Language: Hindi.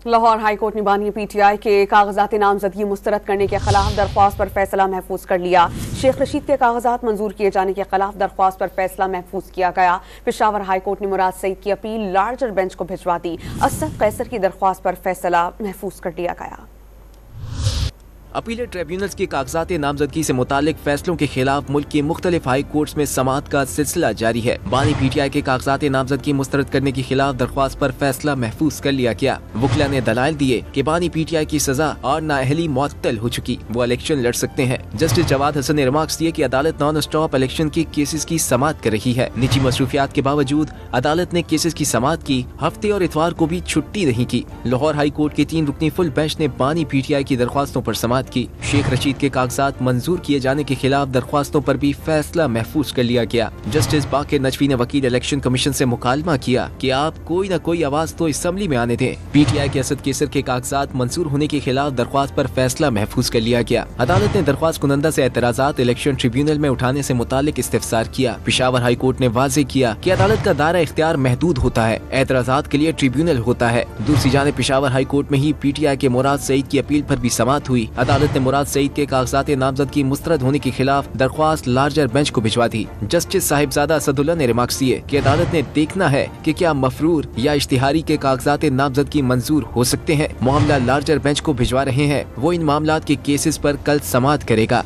लाहौर हाईकोर्ट ने बानी पीटीआई के कागजात नामजदगी मुस्तरद करने के खिलाफ दरख्वास्त पर फैसला महफूज कर लिया। शेख रशीद के कागजात मंजूर किए जाने के खिलाफ दरख्वास्त पर फैसला महफूज किया गया। पेशावर हाईकोर्ट ने मुराद सईद की अपील लार्जर बेंच को भिजवा दी। असद कैसर की दरख्वास्त पर फैसला महफूज कर लिया गया। अपीलेट ट्रिब्यूनल्स के कागजात नामजदगी से मुतालिक फैसलों के खिलाफ मुल्क के मुख्तलिफ हाई कोर्ट्स में समाअत का सिलसिला जारी है। बानी पीटीआई के कागजात नामजदगी मुस्तरद करने के खिलाफ दरख्वास्त पर फैसला महफूज कर लिया गया। वकीला ने दलाइल दिए कि बानी पीटीआई की सजा और नाअहली मुअत्तल हो चुकी, वो इलेक्शन लड़ सकते हैं। जस्टिस जवाद हसन ने रिमार्क्स दिए कि अदालत नॉन स्टॉप इलेक्शन के केसेस की समाअत कर रही है। निजी मसरूफियात के बावजूद अदालत ने केसेस की समाअत की। हफ्ते और इतवार को भी छुट्टी नहीं की। लाहौर हाई कोर्ट के 3 रुकनी फुल बेंच ने बानी पीटीआई की दरख्वास्तों पर समाअत की। शेख रशीद के कागजात मंजूर किए जाने के खिलाफ दरख्वास्तों पर भी फैसला महफूज कर लिया गया। जस्टिस बाकिर नजवी ने वकील इलेक्शन कमीशन से मुकालमा किया कि आप कोई न कोई आवाज तो असम्बली में आने दें। पीटीआई के असद कैसर के कागजात मंजूर होने के खिलाफ दरख्वास्त पर फैसला महफूज कर लिया गया। अदालत ने दरख्वास्त कुनंदा से एतराजात इलेक्शन ट्रिब्यूनल में उठाने से मुतालिक इस्तिफसार किया। पेशावर हाई कोर्ट ने वाज़ेह किया कि अदालत का दायरा इख्तियार महदूद होता है, एतराजात के लिए ट्रिब्यूनल होता है। दूसरी जानिब पेशावर हाई कोर्ट में ही पीटीआई के मुराद सईद की अपील पर भी समाअत हुई। अदालत ने मुराद सईद के कागजात नामजदगी मुस्तरद होने के खिलाफ दरख्वास्त लार्जर बेंच को भिजवा दी। जस्टिस साहिबजादा असदुल्ला ने रिमार्क्स दिए कि अदालत ने देखना है कि क्या मफरूर या इश्तिहारी के कागजात नामजदगी मंजूर हो सकते हैं। मामला लार्जर बेंच को भिजवा रहे हैं, वो इन मामलात के केसेस पर कल समाअत करेगा।